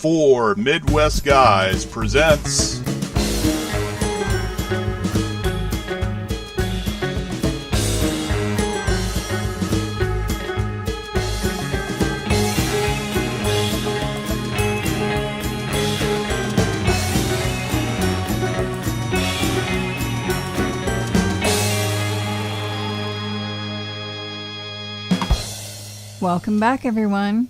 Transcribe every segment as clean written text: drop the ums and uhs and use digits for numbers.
Four Midwest Guys presents Welcome back, everyone.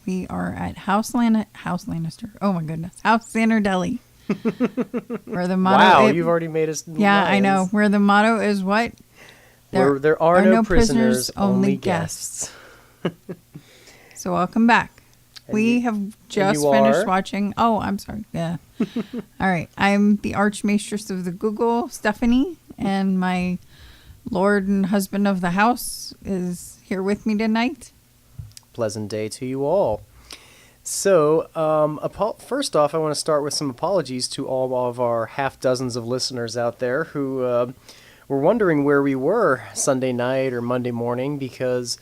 We are at House Lannister. Oh my goodness, House Zanardelli. Where the motto? Wow, you've already made us. Yeah, lines. I know. Where the motto is what? There are no prisoners, only guests. So welcome back. We have just finished watching. Oh, I'm sorry. Yeah. All right. I'm the Archmistress of the Google, Stephanie, and my Lord and husband of the house is here with me tonight. Pleasant day to you all. So, first off, I want to start with some apologies to all of our half dozens of listeners out there who were wondering where we were Sunday night or Monday morning, because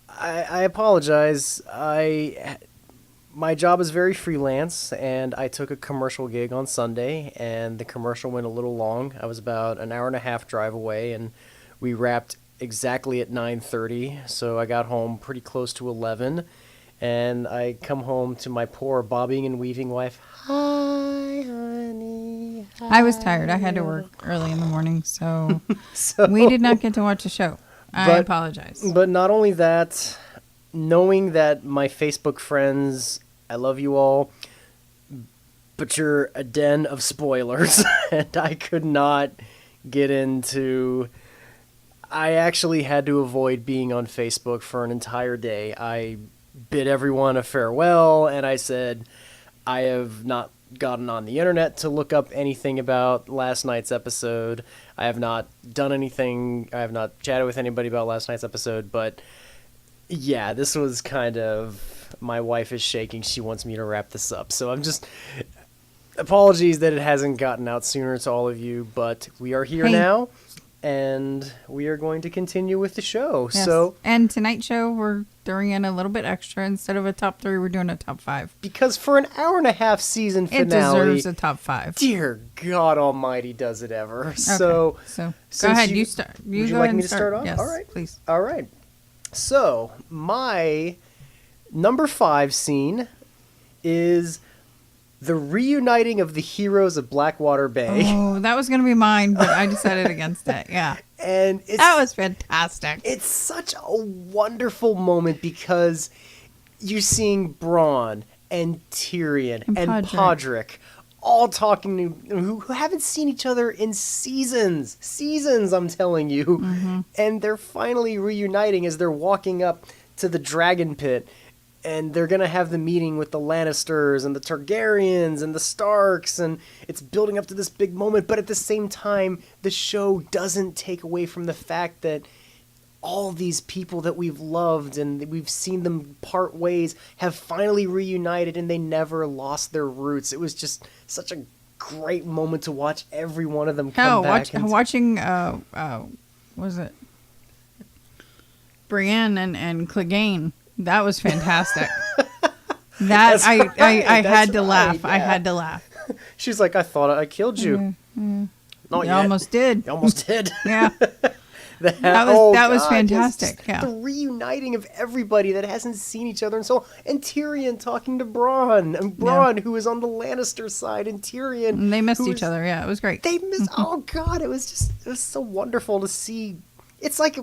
I apologize. My job is very freelance, and I took a commercial gig on Sunday, and the commercial went a little long. I was about an hour and a half drive away, and we wrapped exactly at 9:30, so I got home pretty close to 11, and I come home to my poor bobbing and weaving wife. Hi, honey. Hi. I was tired. I had to work early in the morning, so we did not get to watch the show. I apologize. But not only that, knowing that my Facebook friends, I love you all, but you're a den of spoilers, and I could not get into... I actually had to avoid being on Facebook for an entire day. I bid everyone a farewell, and I said, I have not gotten on the internet to look up anything about last night's episode. I have not done anything. I have not chatted with anybody about last night's episode, but yeah, this was kind of... My wife is shaking. She wants me to wrap this up. So I'm just... Apologies that it hasn't gotten out sooner to all of you, but we are here now. And we are going to continue with the show. Yes. And tonight's show, we're throwing in a little bit extra. Instead of a top 3, we're doing a top 5. Because for an hour and a half season finale... It deserves a top 5. Dear God Almighty, does it ever. Okay. So go ahead, you start. Would you like me to start off? Yes, all right. Please. All right. So, my number 5 scene is... the reuniting of the heroes of Blackwater Bay. Oh, that was going to be mine, but I decided against it. Yeah. And that was fantastic. It's such a wonderful moment because you're seeing Bronn and Tyrion and Podrick all talking who haven't seen each other in seasons, I'm telling you. Mm-hmm. And they're finally reuniting as they're walking up to the dragon pit. And they're going to have the meeting with the Lannisters and the Targaryens and the Starks, and it's building up to this big moment. But at the same time, the show doesn't take away from the fact that all these people that we've loved and we've seen them part ways have finally reunited, and they never lost their roots. It was just such a great moment to watch every one of them come back. Watching, was it Brienne and Clegane? That was fantastic. I had to laugh. Yeah. I had to laugh. She's like, I thought I killed you. Mm-hmm. Not yet. Almost did. You almost did. Yeah. that was fantastic. Yeah. The reuniting of everybody that hasn't seen each other, and Tyrion talking to Bronn, and Bronn who is on the Lannister side, and Tyrion. And they missed each other. Yeah, it was great. They missed. Oh God, it was so wonderful to see. It's like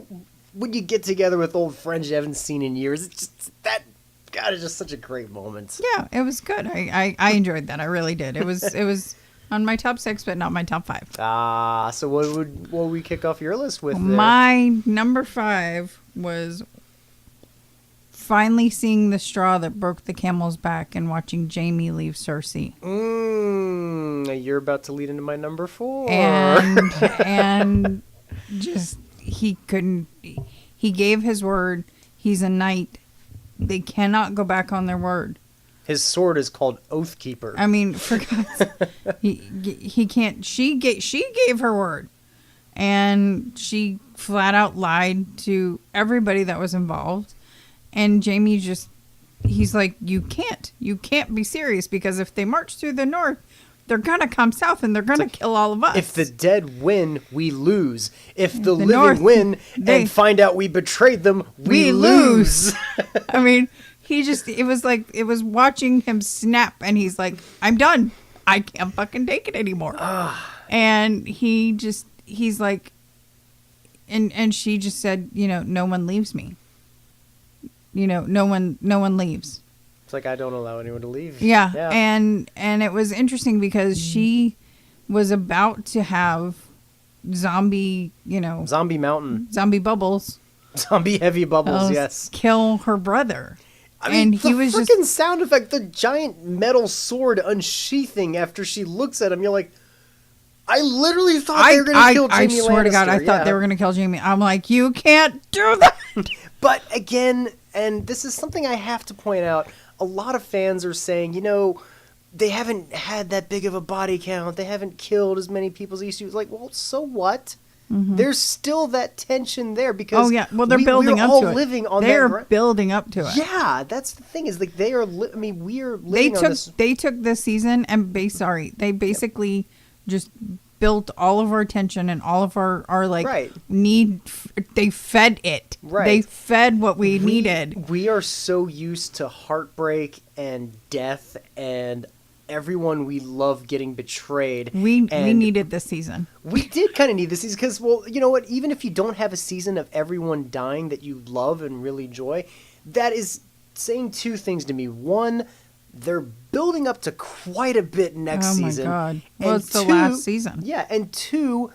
when you get together with old friends you haven't seen in years. It's just that. God, it's just such a great moment. Yeah, it was good. I enjoyed that. I really did. It was on my top 6, but not my top 5. So what would we kick off your list with? My number 5 was finally seeing the straw that broke the camel's back and watching Jaime leave Cersei. You're about to lead into my number 4. And just he gave his word. He's a knight. They cannot go back on their word. His sword is called Oathkeeper. I mean, for God's he can't. She gave her word, and she flat out lied to everybody that was involved. And Jaime just he's like, you can't be serious, because if they march through the north, they're gonna come south and they're gonna kill all of us. If the dead win, we lose. If the living North, win and find out we betrayed them, we lose. I mean, it was watching him snap, and he's like, I'm done. I can't fucking take it anymore. And he's like, and she just said, no one leaves me. No one leaves. It's like, I don't allow anyone to leave. Yeah. And it was interesting because she was about to have zombie mountain. Zombie bubbles. Zombie heavy bubbles, yes. Kill her brother. I mean, and the he was freaking sound effect, the giant metal sword unsheathing after she looks at him, you're like, I literally thought they were going to kill Jamie Lannister. I swear to God, I thought they were going to kill Jamie. I'm like, you can't do that. But again, and this is something I have to point out, a lot of fans are saying, they haven't had that big of a body count. They haven't killed as many people as they used to. It's like, well, so what? Mm-hmm. There's still that tension there because they're building up to it. Living on they're building up to it. Yeah, that's the thing is like they are. We are living on this. They took this season and they basically just built all of our attention and all of our need. They fed it. Right. They fed what we needed. We are so used to heartbreak and death and everyone we love getting betrayed. We needed this season. We did kind of need this season because, well, you know what? Even if you don't have a season of everyone dying that you love and really enjoy, that is saying two things to me. One, they're building up to quite a bit next season. Oh, my God. Well, it's the last season. Yeah, and two,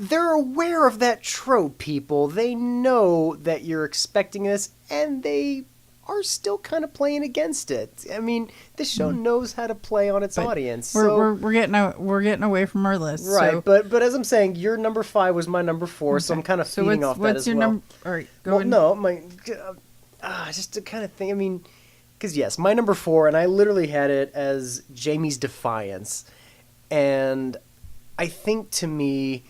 they're aware of that trope, people. They know that you're expecting this, and they are still kind of playing against it. I mean, this show knows how to play on its audience. We're getting away from our list. Right, so. but as I'm saying, your number 5 was my number 4, so I'm kind of feeding off that as well. What's your number? All right, go ahead. No, just to kind of think. I mean, because yes, my number 4, and I literally had it as Jaime's defiance, and I think to me,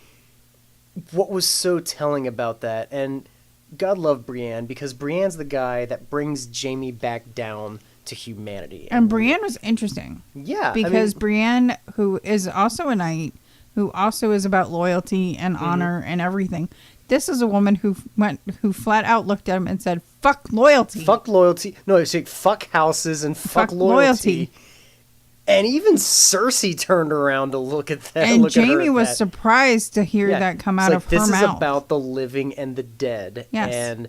what was so telling about that, and God love Brienne, because Brienne's the guy that brings Jaime back down to humanity. And Brienne was interesting. Yeah. Because Brienne, who is also a knight, who also is about loyalty and honor and everything, this is a woman who flat out looked at him and said, fuck loyalty. Fuck loyalty. No, it's like fuck houses and fuck loyalty. And even Cersei turned around to look at that. And Jaime was surprised to hear that come out of her mouth. This is about the living and the dead. Yes. And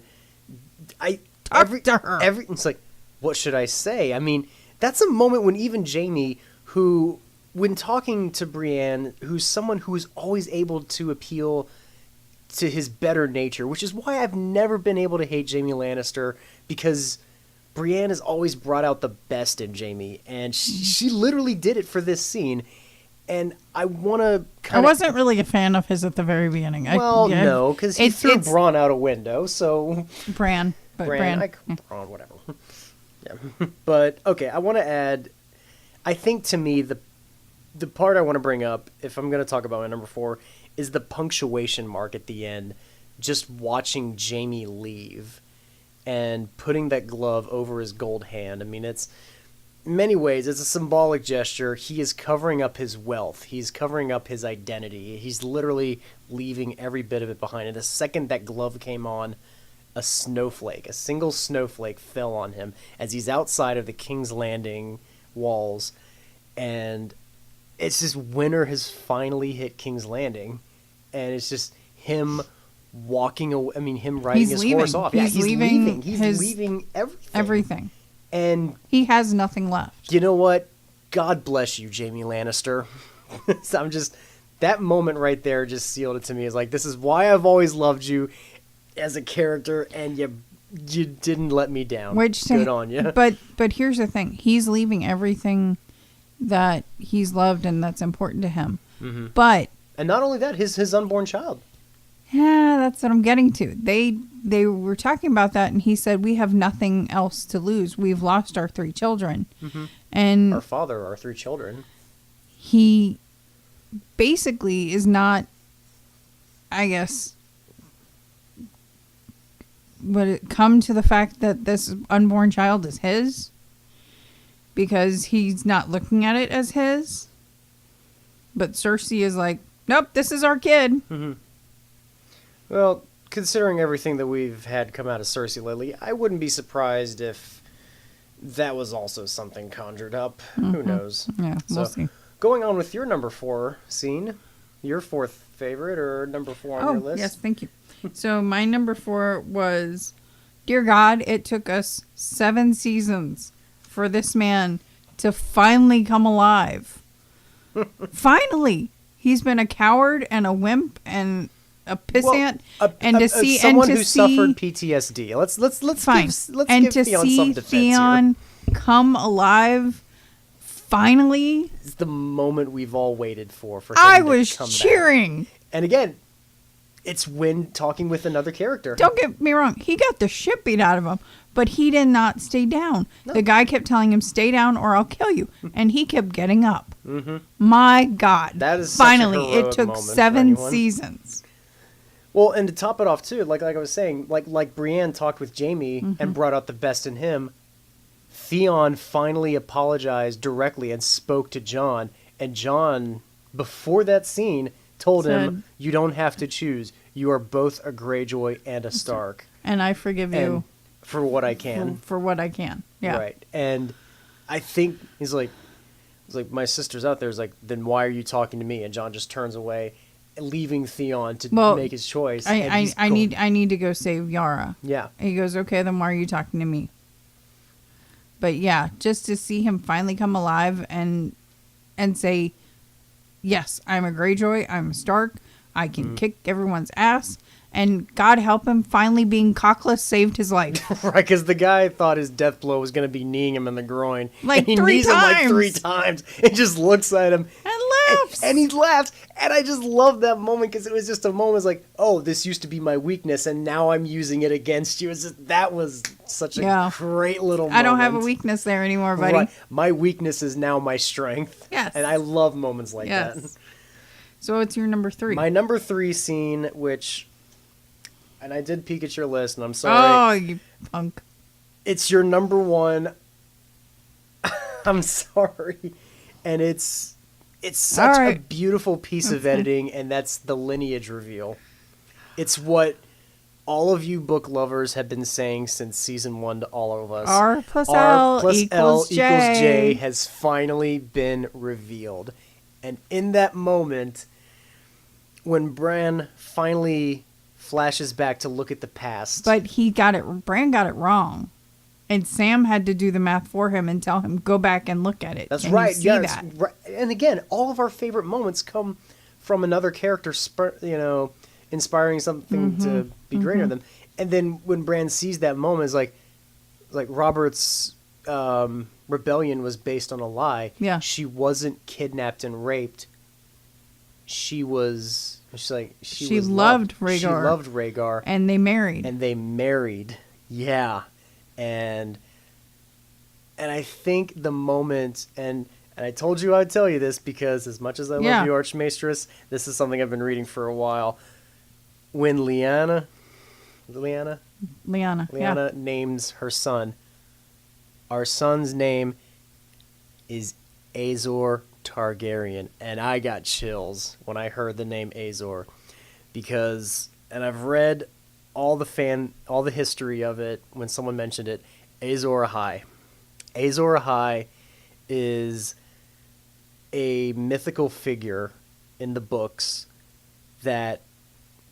it's like, what should I say? I mean, that's a moment when even Jaime, who, when talking to Brienne, who's someone who is always able to appeal to his better nature, which is why I've never been able to hate Jaime Lannister, because Brienne has always brought out the best in Jaime, and she literally did it for this scene. And I want to I wasn't really a fan of his at the very beginning. No, because he threw Bronn out a window, so... Bran. Bronn, whatever. Yeah. But, okay, I want to add... I think, to me, the part I want to bring up, if I'm going to talk about my number 4, is the punctuation mark at the end. Just watching Jaime leave and putting that glove over his gold hand. I mean, it's... in many ways, it's a symbolic gesture. He is covering up his wealth. He's covering up his identity. He's literally leaving every bit of it behind. And the second that glove came on, a single snowflake fell on him as he's outside of the King's Landing walls. And it's just winter has finally hit King's Landing. And it's just him walking away. I mean, him riding his horse off. He's leaving. He's leaving everything. And he has nothing left. You know what? God bless you, Jaime Lannister. So that moment right there just sealed it to me. It's like, this is why I've always loved you as a character, and you didn't let me down. Good on you. But here's the thing. He's leaving everything that he's loved and that's important to him. Mm-hmm. And not only that, his unborn child. Yeah, that's what I'm getting to. They were talking about that, and he said, we have nothing else to lose. We've lost our 3 children. Mm-hmm. And our father, our 3 children. He basically is not, I guess, would it come to the fact that this unborn child is his? Because he's not looking at it as his. But Cersei is like, nope, this is our kid. Mm-hmm. Well, considering everything that we've had come out of Cersei lately, I wouldn't be surprised if that was also something conjured up. Mm-hmm. Who knows? Yeah, we'll see. Going on with your number 4 scene, your 4th favorite or number 4 on your list? Yes, thank you. So my number 4 was, dear God, it took us 7 seasons for this man to finally come alive. Finally! He's been a coward and a wimp and a pissant, someone who suffered PTSD. Let's fine. give Theon some defense Theon come alive finally. It's the moment we've all waited for him I to was come cheering. back. And again, it's when talking with another character. Don't get me wrong. He got the shit beat out of him, but he did not stay down. No. The guy kept telling him, stay down or I'll kill you. And he kept getting up. Mm-hmm. My God. That is finally, such a heroic it took moment 7 seasons. Well, and to top it off, too, like I was saying, like Brienne talked with Jaime and brought out the best in him, Theon finally apologized directly and spoke to Jon. And Jon, before that scene, told him, you don't have to choose. You are both a Greyjoy and a Stark. And I forgive you. For what I can. For what I can. Yeah. Right. And I think he's like, my sister's out there. Is like, then why are you talking to me? And Jon just turns away, leaving Theon to make his choice. I need to go save Yara. Yeah. And he goes, okay, then why are you talking to me? But yeah, just to see him finally come alive and say, yes, I'm a Greyjoy, I'm a Stark, I can kick everyone's ass, and God help him, finally being cockless saved his life. Right, because the guy thought his death blow was going to be kneeing him in the groin. Like and he 3 knees times. him like 3 times and just looks at him. And laughs. And he laughs. And I just love that moment because it was just a moment. It's like, oh, this used to be my weakness and now I'm using it against you. That was such a great little moment. I don't have a weakness there anymore, buddy. Right. My weakness is now my strength. Yes. And I love moments like that. So what's your number 3? My number 3 scene, which... And I did peek at your list, and I'm sorry. Oh, you punk. It's your number 1. I'm sorry. And it's such a beautiful piece of editing, and that's the lineage reveal. It's what all of you book lovers have been saying since season 1 to all of us. R plus L equals J has finally been revealed. And in that moment, when Bran finally... flashes back to look at the past. But Bran got it wrong. And Sam had to do the math for him and tell him, go back and look at it. That's right. Yeah. Right. And again, all of our favorite moments come from another character, inspiring something to be greater than them. And then when Bran sees that moment, it's like Robert's rebellion was based on a lie. Yeah. She wasn't kidnapped and raped. She loved Rhaegar. She loved Rhaegar. And they married. Yeah. And I think the moment, and I told you I'd tell you this because as much as I love you, Archmaestress, this is something I've been reading for a while. When Lyanna names her son, our son's name is Azor Targaryen, and I got chills when I heard the name Azor because, and I've read all the history of it when someone mentioned it. Azor Ahai. Azor Ahai is a mythical figure in the books that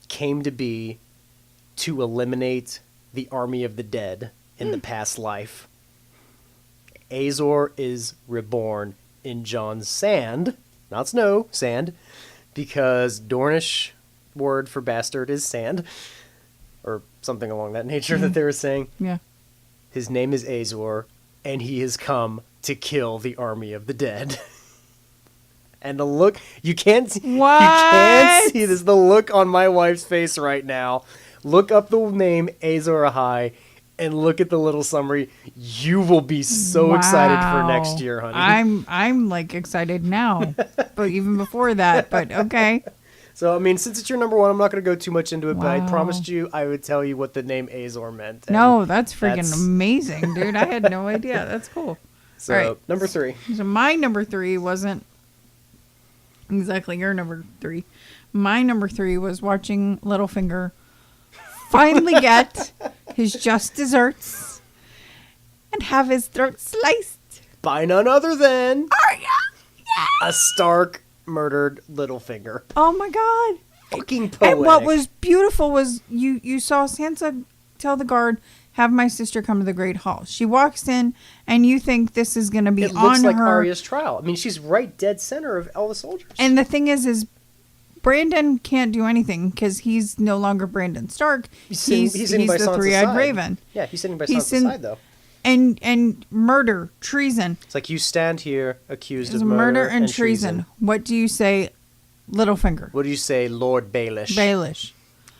came to be to eliminate the army of the dead in the past life. Azor is reborn in Jon's sand, not snow, sand, because Dornish word for bastard is sand, or something along that nature that they were saying. Yeah. His name is Azor, and he has come to kill the army of the dead. And the look, you can't see this, the look on my wife's face right now. Look up the name Azor Ahai and look at the little summary. You will be so excited for next year, honey. I'm like excited now, but even before that. But okay. So, I mean, since it's your number one, I'm not going to go too much into it, but I Wow. promised you I would tell you what the name Azor meant. and No, that's freaking that's- amazing, dude. I had no idea. That's cool. So, All right. number 3. So my number 3 wasn't exactly your number 3. My number 3 was watching Littlefinger finally get his just desserts and have his throat sliced. By none other than Arya! Yeah! a Stark murdered Littlefinger. Oh my god. Fucking poetic. And what was beautiful was you saw Sansa tell the guard, have my sister come to the Great Hall. She walks in, and you think this is going to be It on looks like her. Arya's trial. I mean, she's right dead center of all the soldiers. And the thing is Brandon can't do anything because he's no longer Brandon Stark. He's sitting by the Sansa's three-eyed side. raven. Yeah, he's sitting by He's Sansa's in- side, though. And murder, treason. It's like you stand here accused Is of murder and treason. What do you say, Littlefinger? What do you say, Lord Baelish? Baelish.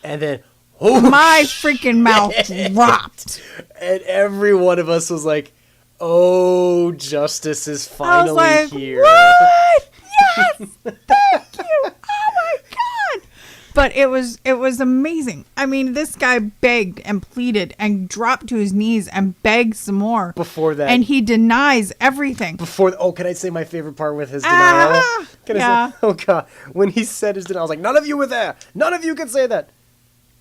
And then, oh, My freaking mouth dropped. and every one of us was like, oh, justice is I finally was like, here. what? Yes! Thank you! Oh my god! But it was amazing. I mean, this guy begged and pleaded and dropped to his knees and begged some more. Before that. And he denies everything. Can I say my favorite part with his denial? Can I yeah. say, oh god, when he said his denial, I was like, none of you were there. None of you can say that.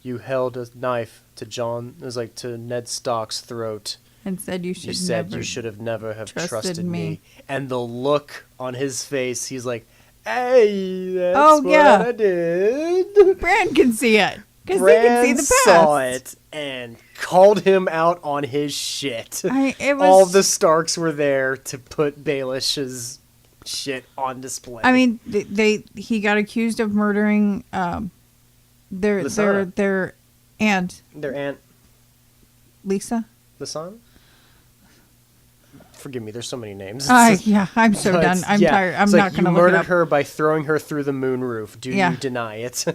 You held a knife to to Ned Stark's throat. And said you should You said never you should have never have trusted trusted me. me. And the look on his face, he's like, hey, that's Oh, what yeah. I did. Brand can see it. Because he can see Bran the past. saw it and called him out on his shit. It was, All the Starks were there to put Baelish's shit on display. I mean, he got accused of murdering their Lysana. aunt, Their aunt, Lisa. Lysana? Forgive me, there's so many names. Yeah, I'm so But done. I'm yeah, tired. I'm it's not like going to you look it murdered up. her by throwing her through the moon roof. Do Yeah. you deny it?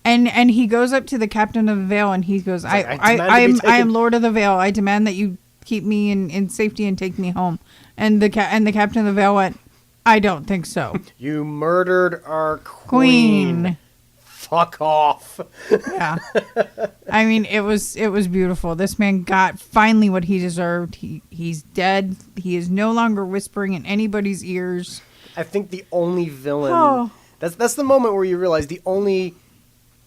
And he goes up to the captain of the Vale and he goes, like, I I demand to be am taken- Lord of the Vale. I demand that you keep me in safety and take me home. And the captain of the Vale went, I don't think so. You murdered our queen. Fuck off. Yeah. I mean, it was beautiful. This man got finally what he deserved. He's dead. He is no longer whispering in anybody's ears. I think the only villain. Oh. That's the moment where you realize the only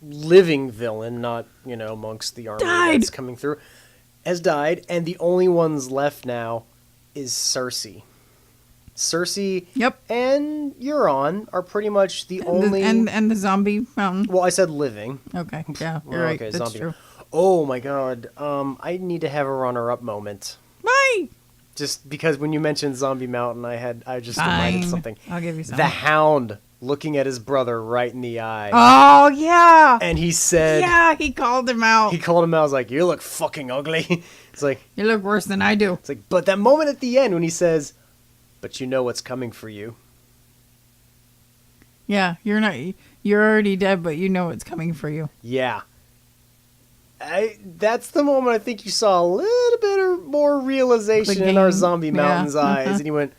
living villain, not amongst the army Died. that's coming through, has died, and the only ones left now is Cersei. Cersei. Yep. And Euron are pretty much the only. And the zombie mountain. Well, I said living. Okay. Yeah, Well, you're right. okay, That's zombie. true. Oh my god. I need to have a runner-up moment. Why? Just because when you mentioned Zombie Mountain, I just reminded Fine. something. I'll give you something. The Hound looking at his brother right in the eye. Oh, yeah. And he said, Yeah, he called him out. he called him out, I was like, you look fucking ugly. It's like, You look worse than I do. but that moment at the end when he says, but you know what's coming for you. Yeah, you're already dead, but you know it's coming for you. Yeah. That's the moment I think you saw a little bit or more realization in our game. Zombie Yeah. Mountain's eyes. And he went,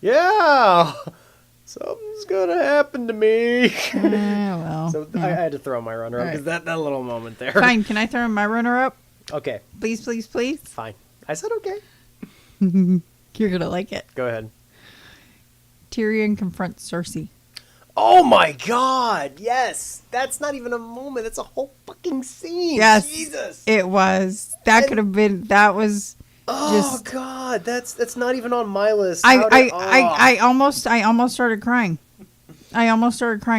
yeah, something's gonna happen to me. Well. So yeah. I had to throw my runner up because that little moment there. Fine, can I throw my runner up? Okay, Please, please, please. fine. I said okay. You're going to like it. Go ahead. Tyrion confronts Cersei. Oh my god, yes. That's not even a moment. That's a whole fucking scene. Yes. Jesus. It was. That could have been. That was. Oh just- god, that's not even on my list. I almost started crying.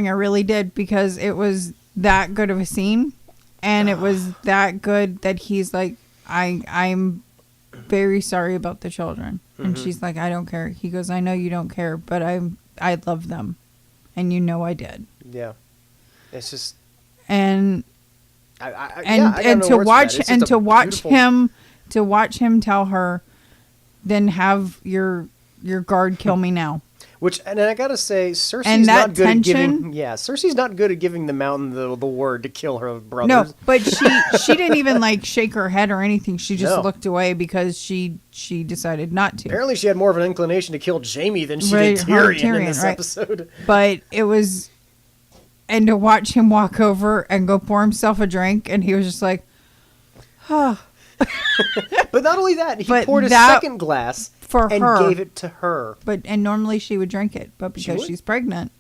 I really did because it was that good of a scene, and it was that good that he's like, I'm very sorry about the children, and she's like, I don't care. He goes, I know you don't care, but I love them, and you know I did. Yeah. It's just And I and got no to words for watch that. It's and just a to watch beautiful- him to watch him tell her, then have your guard kill me now. And I gotta say, Cersei's And that not good at giving. tension- Yeah, Cersei's not good at giving the Mountain the word to kill her brothers. No, but she didn't even like shake her head or anything. She just No. looked away because she decided not to. Apparently, she had more of an inclination to kill Jaime than she Right, did her Tyrion in this right. episode. But it was, and to watch him walk over and go pour himself a drink, and he was just like, oh, But not only that, he But poured a that- second glass for and her. gave it to her. and normally she would drink it, but because would? she's pregnant.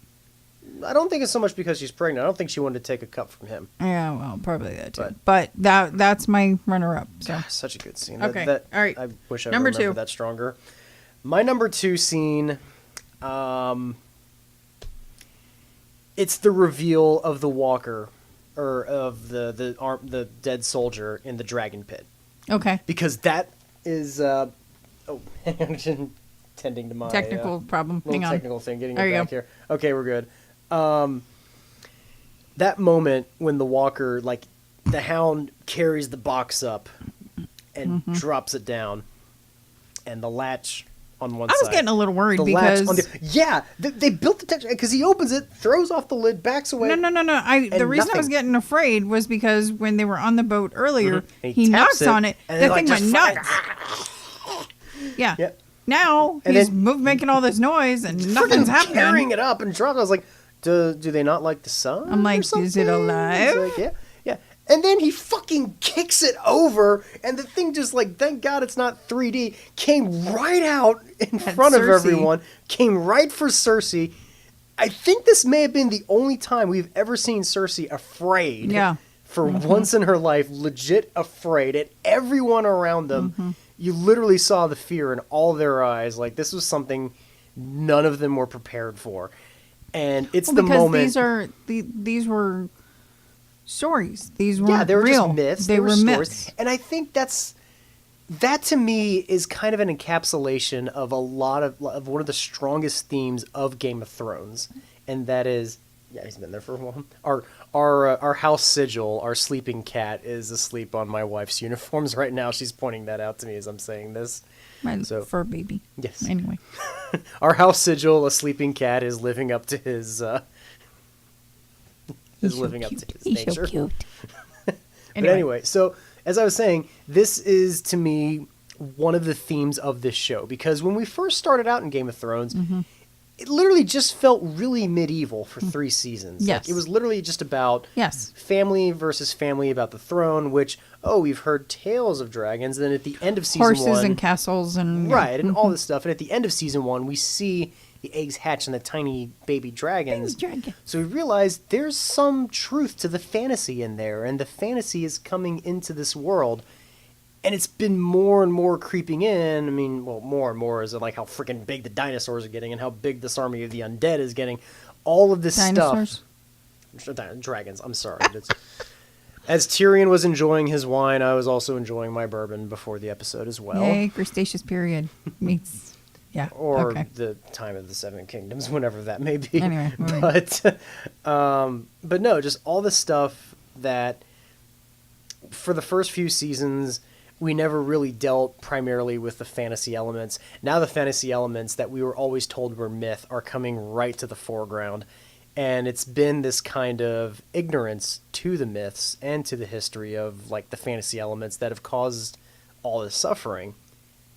I don't think it's so much because she's pregnant. I don't think she wanted to take a cup from him. Yeah, well, probably that too. But that's my runner-up. So Such a good scene. Okay, That, all right. I wish I Number remembered 2. that stronger. My number 2 scene, it's the reveal of the walker, or of the dead soldier in the dragon pit, okay, because that is hang on, tending to my technical problem. little Hang on. technical thing, getting There it you back go. here. Okay, we're good. That moment when the walker, like the hound, carries the box up and Mm-hmm. drops it down, and the latch on one I side. was getting a little worried the because latch on the they built the texture because he opens it, throws off the lid, backs away. No. The and reason I was nothing. getting afraid was because when they were on the boat earlier, And he taps knocks on it. and The it, like, thing went just nuts. Yeah. Yep. Now And he's then- making all this noise and Freaking nothing's happening. carrying it up and dropping. I was like, do they not like the sun? I'm like, or is it something? alive? He's like, yeah. And then he fucking kicks it over, and the thing just like, thank God it's not 3D, came right out in At front of Cersei. everyone, came right for Cersei. I think this may have been the only time we've ever seen Cersei afraid. Yeah. For once in her life, legit afraid, and everyone around them, you literally saw the fear in all their eyes. Like, this was something none of them were prepared for. And it's the because moment. these were stories. These weren't Yeah, they were real. just myths. They were were stories. myths. And I think that to me is kind of an encapsulation of a lot of one of the strongest themes of Game of Thrones, and that is, yeah, he's been there for a while. Our house sigil, our sleeping cat, is asleep on my wife's uniforms right now. She's pointing that out to me as I'm saying this. My So- fur baby. Yes. Anyway. Our house sigil, a sleeping cat, is living up to his He's living so up cute. to his He's nature. so cute. But anyway, so as I was saying, this is to me one of the themes of this show, because when we first started out in Game of Thrones, it literally just felt really medieval for 3 seasons. Yes. Like, it was literally just about Yes. family versus family about the throne, which, we've heard tales of dragons. Then at the end of season Horses 1, and castles and right, and all this stuff. And at the end of season 1, we see the eggs hatch and the tiny baby dragons. Baby dragon. So we realize there's some truth to the fantasy in there, and the fantasy is coming into this world. And it's been more and more creeping in. I mean, well, more and more is like how freaking big the dinosaurs are getting and how big this army of the undead is getting. All of this Dinosaurs? stuff. Dragons, I'm sorry. As Tyrion was enjoying his wine, I was also enjoying my bourbon before the episode as well. Yay, Cretaceous period meets. Yeah. Or okay. the time of the Seven Kingdoms, whenever that may be. Anyway, moving. But no, just all the stuff that for the first few seasons we never really dealt primarily with the fantasy elements. Now the fantasy elements that we were always told were myth are coming right to the foreground. And it's been this kind of ignorance to the myths and to the history of like the fantasy elements that have caused all this suffering.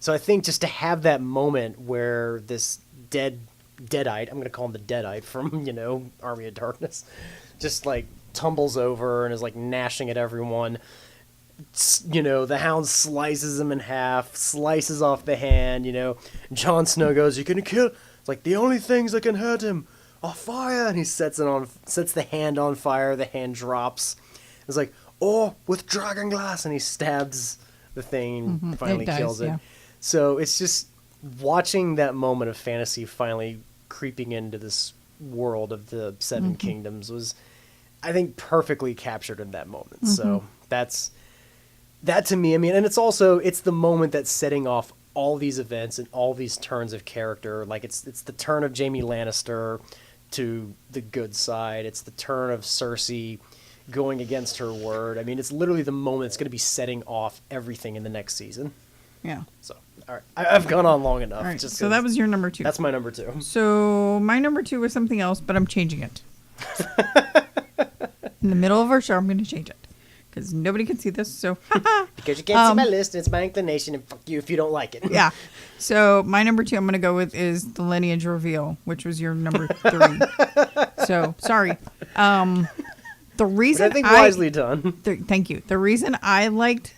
So I think just to have that moment where this Deadite, I'm going to call him the Deadite from, Army of Darkness, just like tumbles over and is like gnashing at everyone. The hound slices him in half, slices off the hand, Jon Snow goes, "You're going to kill..." It's like, the only things that can hurt him are fire. And he sets the hand on fire. The hand drops. It's like, with dragon glass. And he stabs the thing and finally kills it. Yeah. So it's just watching that moment of fantasy finally creeping into this world of the Seven Kingdoms was, I think, perfectly captured in that moment. So that to me, I mean, and it's the moment that's setting off all these events and all these turns of character. Like it's the turn of Jaime Lannister to the good side. It's the turn of Cersei going against her word. I mean, it's literally the moment that's going to be setting off everything in the next season. Yeah. So, all right. I've gone on long enough. All right. Just So that was your number 2. That's my number 2. So my number 2 was something else, but I'm changing it. In the middle of our show, I'm going to change it. Because nobody can see this, so Because you can't see my list, and it's my inclination, and fuck you if you don't like it. Yeah. So my number 2 I'm going to go with is the lineage reveal, which was your number 3. So, sorry. The reason But I think wisely done. Thank you. The reason I liked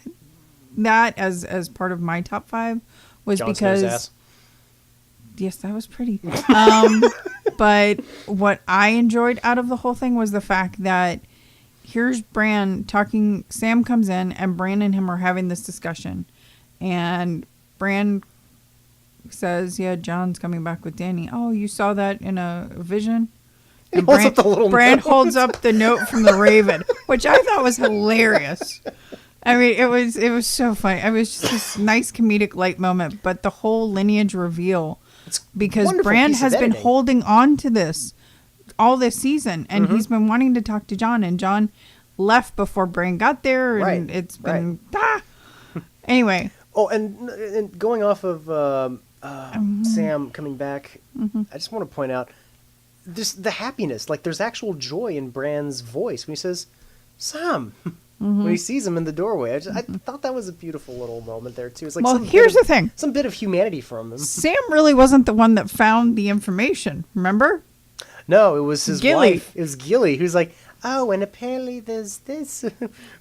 that as part of my top 5 was Jon Snow's because... ass. Yes, that was pretty. But what I enjoyed out of the whole thing was the fact that here's Bran talking. Sam comes in, and Bran and him are having this discussion. And Bran says, yeah, John's coming back with Dany. Oh, you saw that in a vision? And Bran holds up the note from the Raven, which I thought was hilarious. I mean, it was so funny. It was just this nice comedic light moment. But the whole lineage reveal, because Bran has been holding on to this all this season, and he's been wanting to talk to Jon, and Jon left before Bran got there, and it's been anyway. Oh, and going off of Sam coming back, I just want to point out the happiness. Like, there's actual joy in Bran's voice when he says, "Sam." When he sees him in the doorway, I thought that was a beautiful little moment there too. It's like, well, here's the thing: some bit of humanity from him. Sam really wasn't the one that found the information. Remember? No, it was his Gilly. wife. It was Gilly, who's like, oh, and apparently there's this.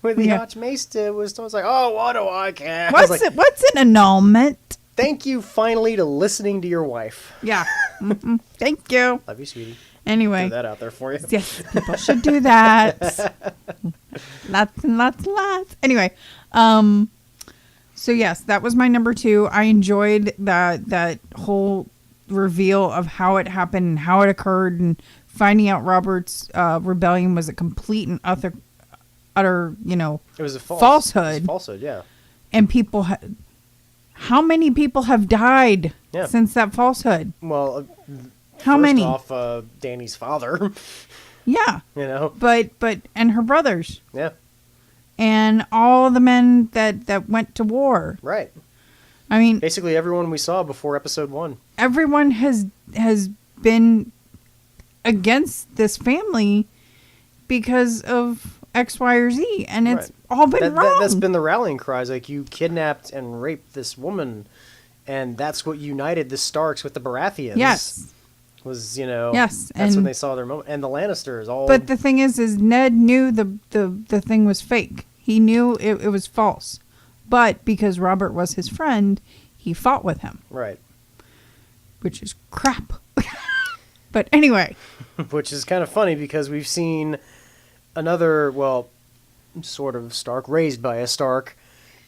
Where the Archmaester was like, oh, what do I care? What's an annulment? Thank you, finally, to listening to your wife. Yeah. Thank you. Love you, sweetie. Anyway. Threw that out there for you. Yes, people should do that. Lots and lots and lots. Anyway, so yes, that was my number 2. I enjoyed that whole reveal of how it happened and how it occurred, and finding out Robert's rebellion was a complete and utter it was a falsehood. It was a falsehood, yeah. And people, how many people have died since that falsehood? Well, how many? Off Dany's father. Yeah. But and her brothers. Yeah. And all the men that went to war. Right. I mean, basically everyone we saw before episode 1. Everyone has been against this family because of X, Y, or Z, and it's all been wrong. That's been the rallying cries. Like, you kidnapped and raped this woman, and that's what united the Starks with the Baratheons. Yes. Was, yes, that's when they saw their moment. And the Lannisters all... But the thing is Ned knew the thing was fake. He knew it was false. But because Robert was his friend, he fought with him. Right. Which is crap. But anyway. Which is kind of funny because we've seen another, sort of Stark, raised by a Stark,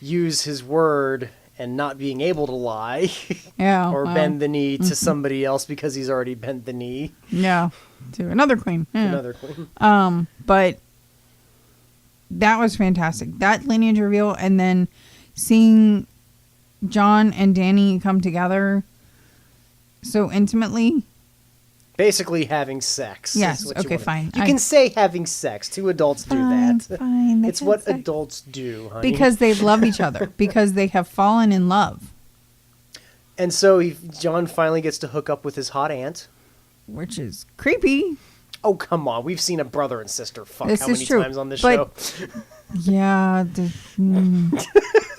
use his word and not being able to lie. Yeah. Or bend the knee to somebody else because he's already bent the knee. Yeah. To another queen. Yeah. Another queen. But that was fantastic. That lineage reveal, and then seeing Jon and Dany come together so intimately. Basically having sex. Yes, okay, fine. You can say having sex. 2 adults do that. Fine. It's what adults do, honey. Because they love each other. Because they have fallen in love. And so Jon finally gets to hook up with his hot aunt. Which is creepy. Oh, come on. We've seen a brother and sister fuck this how many times on this show? Yeah.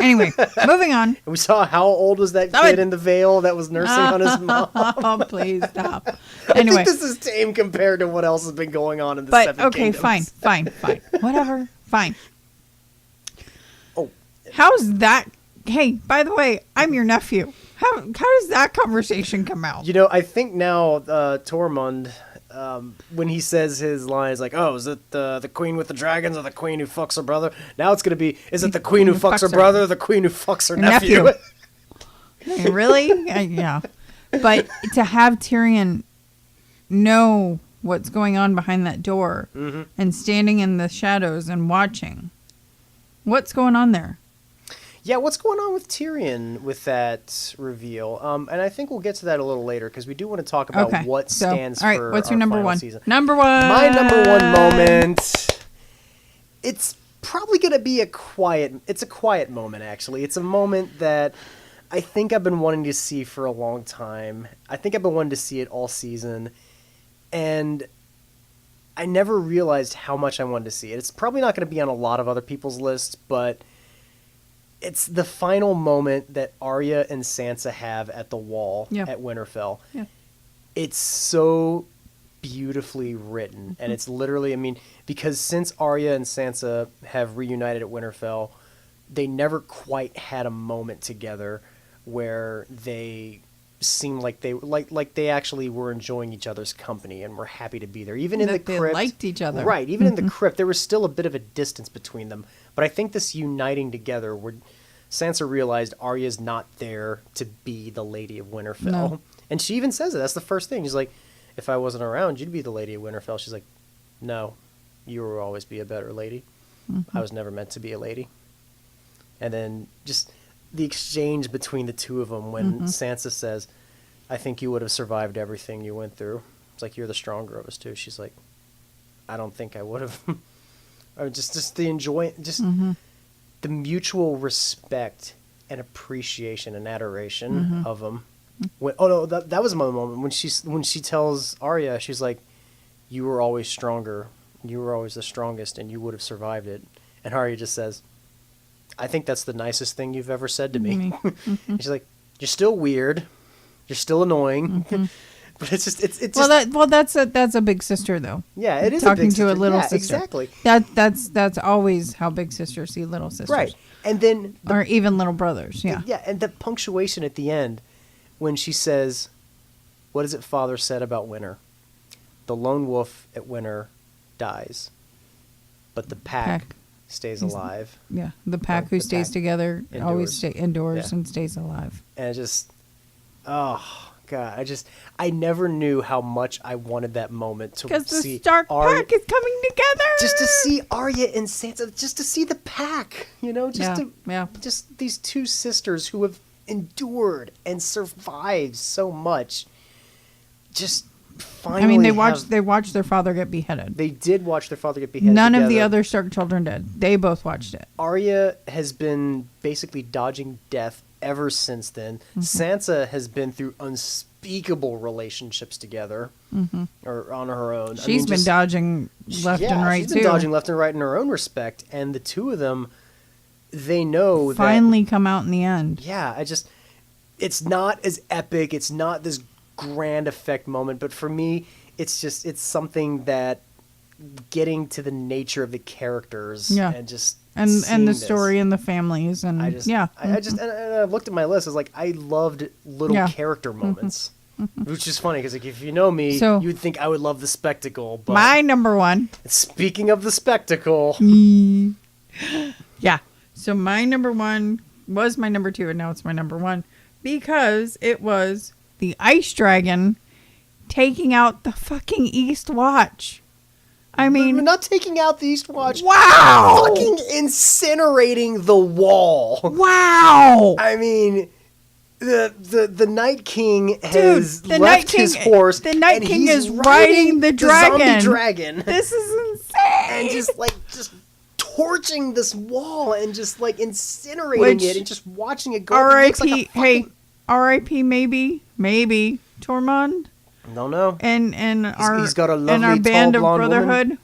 Anyway, moving on. And we saw how old was that kid in the veil that was nursing on his mom. Oh, please stop. Anyway. I think this is tame compared to what else has been going on in the Seven Kingdoms. Fine. Whatever. Fine. Oh. How's that? Hey, by the way, I'm your nephew. How does that conversation come out? I think now Tormund... when he says his lines like, oh, is it the queen with the dragons or the queen who fucks her brother? Now it's going to be, is it the queen who fucks her brother or the queen who fucks her nephew? Really? Yeah. But to have Tyrion know what's going on behind that door and standing in the shadows and watching, what's going on there? Yeah, what's going on with Tyrion with that reveal? And I think we'll get to that a little later because we do want to talk about what stands for. All right, what's your number one? Season. Number one. My number one moment. It's probably going to be a quiet moment, actually. It's a moment that I think I've been wanting to see for a long time. I think I've been wanting to see it all season, and I never realized how much I wanted to see it. It's probably not going to be on a lot of other people's lists, but it's the final moment that Arya and Sansa have at the wall at Winterfell. Yeah. It's so beautifully written, and it's literally, I mean, because since Arya and Sansa have reunited at Winterfell, they never quite had a moment together where they seemed like they actually were enjoying each other's company and were happy to be there. Even in the crypt, they liked each other. Right, even in the crypt, there was still a bit of a distance between them. But I think this uniting together, where Sansa realized Arya's not there to be the Lady of Winterfell. No. And she even says it. That's the first thing. She's like, if I wasn't around, you'd be the Lady of Winterfell. She's like, no, you will always be a better lady. I was never meant to be a lady. And then just the exchange between the two of them when Sansa says, I think you would have survived everything you went through. It's like, you're the stronger of us two. She's like, I don't think I would have. Or just the the mutual respect and appreciation and adoration of them. That was another moment when she tells Arya, she's like, you were always stronger. You were always the strongest, and you would have survived it. And Arya just says, I think that's the nicest thing you've ever said to me. And she's like, you're still weird. You're still annoying. But it's just, it's just... that's a big sister, though. Yeah, it is talking a big to sister. a little sister. Exactly. That's always how big sisters see little sisters. Right. And then... or even little brothers, yeah. Yeah, and the punctuation at the end, when she says, what is it Father said about Winter? The lone wolf at Winter dies, but the pack stays alive. Yeah, the pack who stays together always endures Yeah. and stays alive. And it just, oh God, I never knew how much I wanted that moment to see. Because the Stark pack is coming together. Just to see Arya and Sansa, just to see the pack, just these two sisters who have endured and survived so much. Just finally, I mean, they watched their father get beheaded. They did watch their father get beheaded. None together. of the other Stark children did. They both watched it. Arya has been basically dodging death ever since then. Sansa has been through unspeakable relationships together, or on her own. She's been dodging left and right, she's been dodging left and right in her own respect. And the two of them, they know finally come out in the end. Yeah, it's not as epic. It's not this grand effect moment, but for me, it's something that getting to the nature of the characters and just and the story and the families and and I looked at my list. I was like, I loved little character moments, which is funny because like if you know me, you'd think I would love the spectacle. But my number one. Speaking of the spectacle, yeah. So my number one was my number two, and now it's my number one because it was the Ice Dragon taking out the fucking East Watch. I mean... We're not taking out the East Watch. Wow! Fucking incinerating the wall. Wow! I mean, the Night King has left his horse. The Night King is riding the dragon. The zombie dragon. This is insane! And just torching this wall and just like incinerating it and just watching it go. R.I.P. Hey, R.I.P. Maybe Tormund. Don't know. And he's got a lovely and our band tall, of brotherhood. Woman.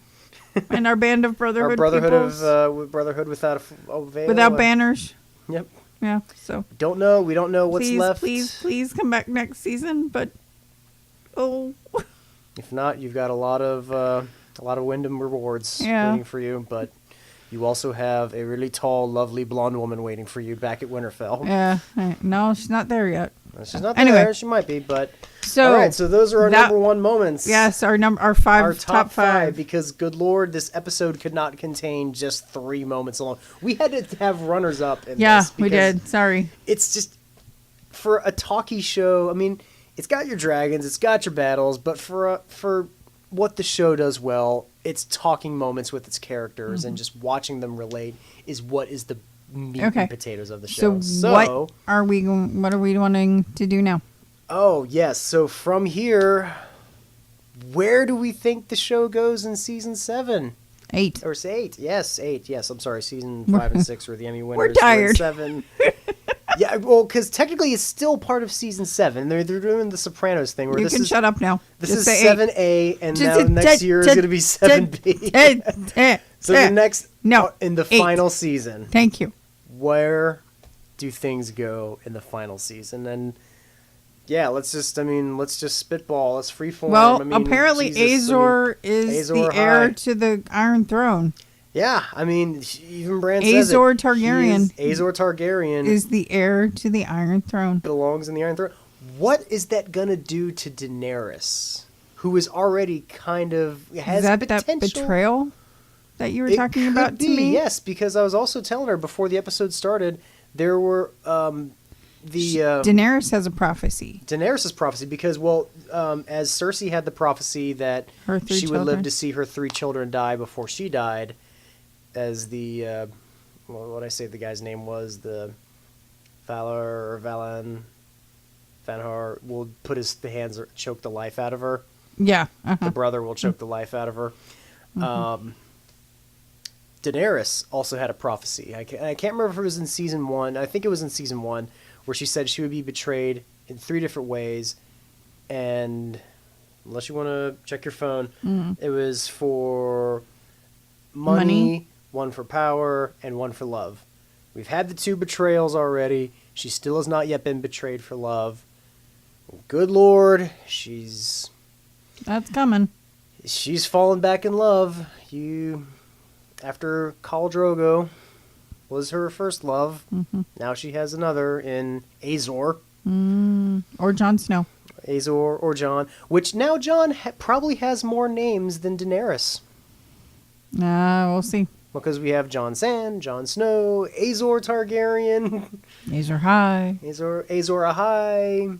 And our band of brotherhood. Our brotherhood peoples, of brotherhood without a veil. without banners. Yep. Yeah. So don't know. We don't know what's left. Please come back next season. But if not, you've got a lot of Wyndham rewards waiting for you. But you also have a really tall, lovely blonde woman waiting for you back at Winterfell. Yeah. No, she's not there yet. She's not there. Anyway, she might be, but all right. So those are our number one moments. Yes, our top five. Because good Lord, this episode could not contain just 3 moments alone. We had to have runners up. Yeah, we did. Sorry. It's just for a talkie show. I mean, it's got your dragons, it's got your battles, but for what the show does well, it's talking moments with its characters and just watching them relate is what is the meat and potatoes of the show. So what are we wanting to do now? Oh, yes. So from here, where do we think the show goes in season 7? 8. Or 8. Yes, 8. Yes, I'm sorry. Season 5 and 6 were the Emmy winners. We're tired. 7. Yeah, well, because technically it's still part of season 7. They're doing the Sopranos thing where You this can is shut up now. This Just is say 7A, and now next year is going to be 7B. So the next in the 8. final season. Thank you. Where do things go in the final season? And yeah, let's just spitball. Let's freeform. Well, I mean, apparently Jesus, Azor is Azor the heir high. to the Iron Throne. Yeah, I mean, even Bran says Azor it. Targaryen. Azor Targaryen Is the heir to the Iron Throne. belongs in the Iron Throne. What is that gonna do to Daenerys, who is already kind of has Is that potential? that betrayal that you were It talking could about to be, me? yes, because I was also telling her before the episode started, there were Daenerys has a prophecy. Daenerys' prophecy, because as Cersei had the prophecy that Her 3 she would live children. to see her 3 children die before she died, as the what I say the guy's name was, the Valar or Valan Vanhar will put the hands choke the life out of her. Yeah. The brother will choke the life out of her. Daenerys also had a prophecy. I can't remember if it was in season 1. I think it was in season 1, where she said she would be betrayed in 3 different ways. And unless you want to check your phone, it was for money, 1 for power, and 1 for love. We've had the 2 betrayals already. She still has not yet been betrayed for love. Good Lord, That's coming. she's fallen back in love. After Khal Drogo was her first love, now she has another in Azor. Or Jon Snow. Azor or Jon, which now Jon probably has more names than Daenerys. We'll see. Because we have Jon Sand, Jon Snow, Azor Targaryen, Azor High. Azor Ahai,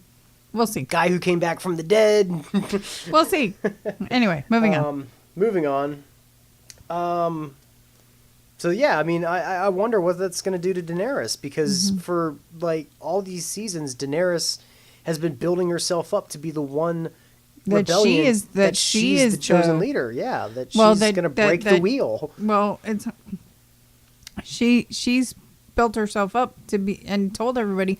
We'll see. guy who came back from the dead. We'll see. Anyway, moving on. Moving on. So yeah, I mean, I wonder what that's going to do to Daenerys, because for like all these seasons, Daenerys has been building herself up to be the one rebellion she's the chosen leader. Yeah, that she's going to break the wheel. Well, she's built herself up to be and told everybody,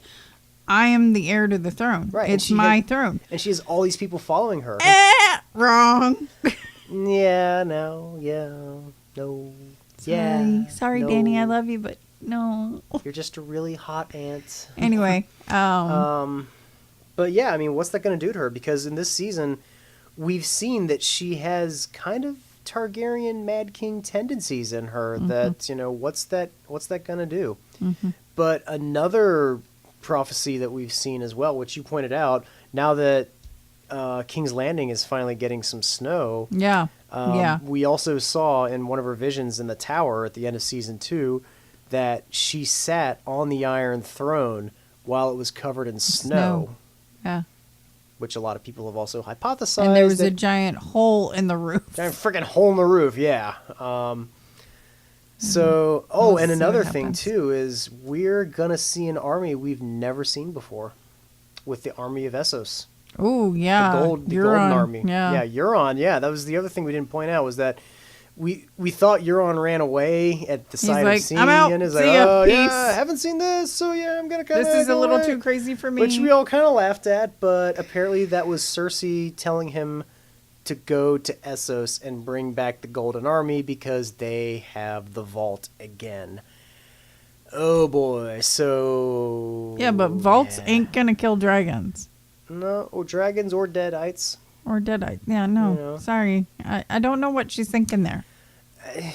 I am the heir to the throne. Right, It's my throne. And she has all these people following her. Wrong. Yeah, no. Yeah. Sorry, no. Danny. I love you, but no. You're just a really hot aunt. Anyway, but yeah, I mean, what's that going to do to her? Because in this season, we've seen that she has kind of Targaryen Mad King tendencies in her. That what's that going to do? But another prophecy that we've seen as well, which you pointed out, now that King's Landing is finally getting some snow. yeah. We also saw in one of her visions in the tower at the end of season 2 that she sat on the Iron Throne while it was covered in snow. Yeah. Which a lot of people have also hypothesized. And there was a giant hole in the roof. Giant freaking hole in the roof, yeah. And another thing too is we're gonna see an army we've never seen before, with the army of Essos. Oh yeah, The Golden Army. Yeah, Euron. Yeah, that was the other thing we didn't point out, was that we thought Euron ran away at the sight like, of seeing, I'm out. and is See like, ya. oh Peace. yeah, I haven't seen this, so yeah, I'm gonna kind of. This is a little too crazy for me. Which we all kind of laughed at, but apparently that was Cersei telling him to go to Essos and bring back the Golden Army because they have the vault again. Oh boy, so Yeah, but vaults ain't gonna kill dragons. No, or dragons or deadites. Or deadite. Yeah, no. Sorry. I don't know what she's thinking there.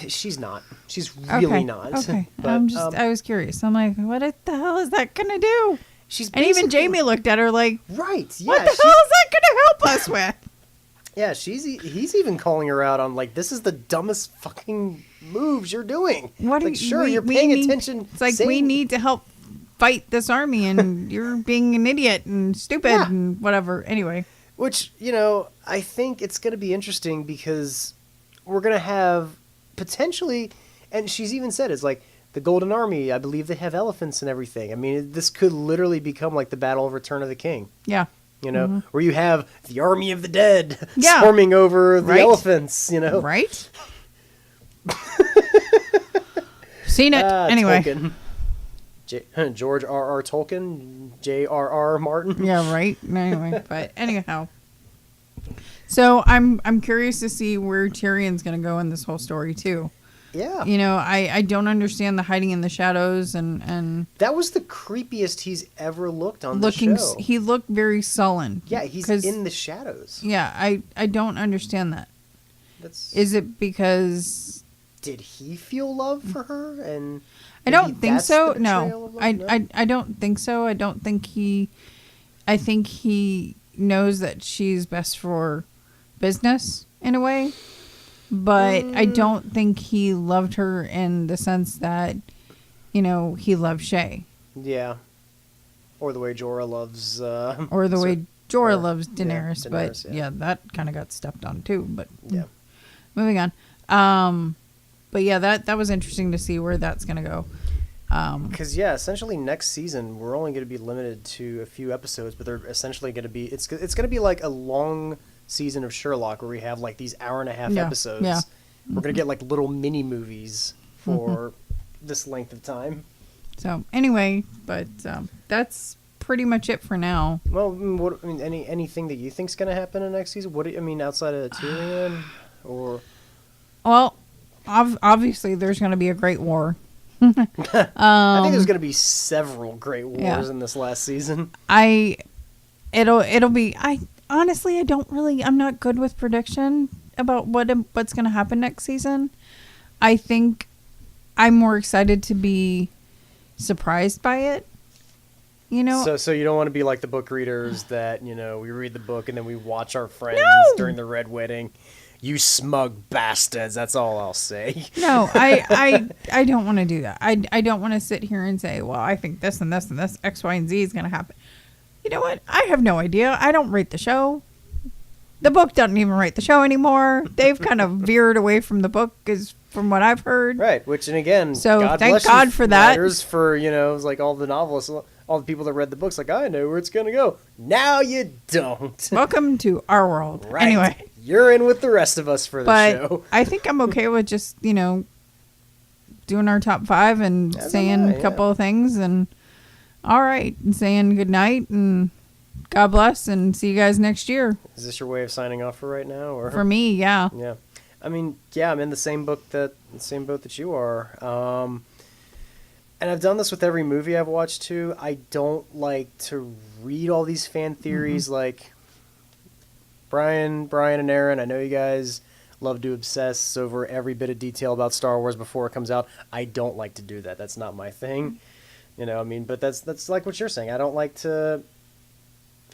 She's not. She's really not. Okay. But, I was curious. I'm like, what the hell is that gonna do? And even basically- Jamie looked at her like, Right, yeah. what the hell is that gonna help us with? Yeah, he's even calling her out on, like, this is the dumbest fucking moves you're doing. You're paying attention. It's like, we need to help fight this army, and you're being an idiot and stupid and whatever. Anyway. Which, I think it's going to be interesting, because we're going to have potentially, and she's even said, it's like, the Golden Army, I believe they have elephants and everything. I mean, this could literally become like the Battle of Return of the King. Yeah. Where you have the army of the dead Yeah. swarming over the Right. elephants, Right? Seen it. Anyway. Tolkien. George R.R. Tolkien, J.R.R. Martin. Yeah, right. Anyway, but anyhow. So I'm curious to see where Tyrion's going to go in this whole story too. Yeah. You know, I don't understand the hiding in the shadows and that was the creepiest he's ever looked on the show. He looked very sullen. Yeah, he's in the shadows. Yeah, I don't understand that. That's... Is it because did he feel love for her? And I don't think so. No. I don't think so. I don't think he. I think he knows that she's best for business in a way, but I don't think he loved her in the sense that, you know, he loved Shay. Yeah, or the way Jorah loves. Or the way Jorah loves Daenerys, but yeah, that kind of got stepped on too. But yeah, moving on. But yeah, that was interesting to see where that's gonna go. Because essentially next season we're only going to be limited to a few episodes, but they're essentially going to be it's going to be like a long season of Sherlock where we have like these hour-and-a-half episodes. Yeah. We're going to get like little mini movies for this length of time. So anyway, but that's pretty much it for now. Well, anything that you think's going to happen in next season? What do you, outside of Tyrion, or? Well, obviously there's going to be a great war. I think there's going to be several great wars in this last season. It'll be. Honestly, I'm not good with prediction about what's going to happen next season. I think I'm more excited to be surprised by it. You know. So you don't want to be like the book readers that, you know, we read the book and then we watch our friends during the Red Wedding. You smug bastards. That's all I'll say. No, I don't want to do that. I don't want to sit here and say, well, I think this and this and this, X, Y, and Z is going to happen. You know what? I have no idea. I don't rate the show. The book doesn't even rate the show anymore. They've kind of veered away from the book, is from what I've heard. Right, which, and again, so God thank bless God you for that. Writers for, you know, like all the novelists, all the people that read the books, like, I know where it's going to go. Now you don't. Welcome to our world. Right. Anyway. You're in with the rest of us for the show. I think I'm okay with just, you know, doing our top 5 and saying a couple of things and all right, and saying good night and God bless and see you guys next year. Is this your way of signing off for right now, or for me? Yeah. Yeah. I mean, yeah, I'm in the same boat that you are. And I've done this with every movie I've watched too. I don't like to read all these fan theories like Brian and Aaron, I know you guys love to obsess over every bit of detail about Star Wars before it comes out. I don't like to do that. That's not my thing. You know, I mean, but that's like what you're saying. I don't like to...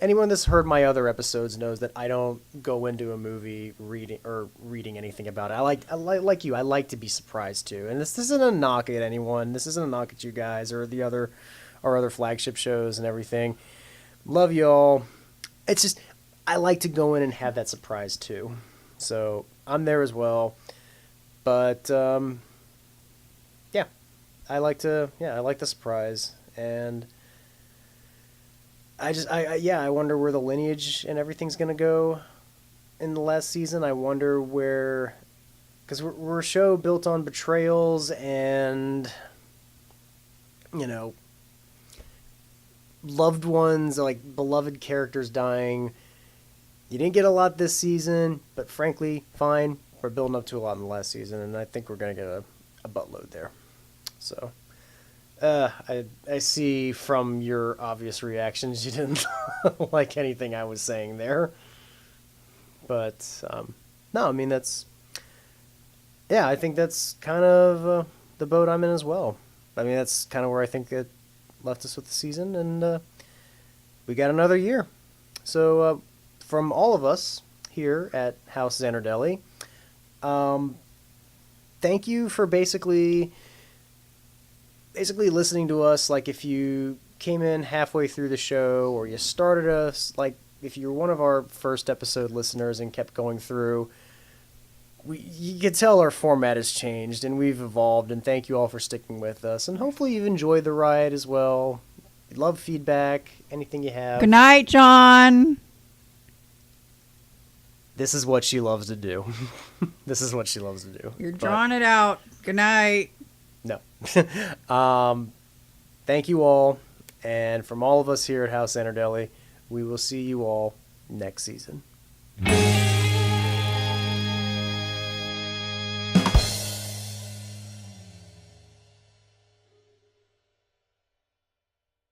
Anyone that's heard my other episodes knows that I don't go into a movie reading anything about it. I like you. I like to be surprised too. And this isn't a knock at anyone. This isn't a knock at you guys or our other flagship shows and everything. Love y'all. It's just... I like to go in and have that surprise too, so I'm there as well. But yeah, I like the surprise, and I wonder where the lineage and everything's gonna go in the last season. I wonder where, because we're a show built on betrayals and, you know, loved ones, like beloved characters dying. You didn't get a lot this season, but frankly, fine. We're building up to a lot in the last season, and I think we're going to get a buttload there. So, I see from your obvious reactions you didn't like anything I was saying there. But, no, I mean, I think that's kind of the boat I'm in as well. I mean, that's kind of where I think it left us with the season, and we got another year. So, from all of us here at House Zanardelli, thank you for basically listening to us. Like, if you came in halfway through the show or you started us, like if you're one of our first episode listeners and kept going through, you could tell our format has changed and we've evolved, and thank you all for sticking with us, and hopefully you've enjoyed the ride as well. We'd love feedback, anything you have. Good night, John. This is what she loves to do. This is what she loves to do. You're drawing it out. Good night. No. thank you all. And from all of us here at House Zanardelli, we will see you all next season.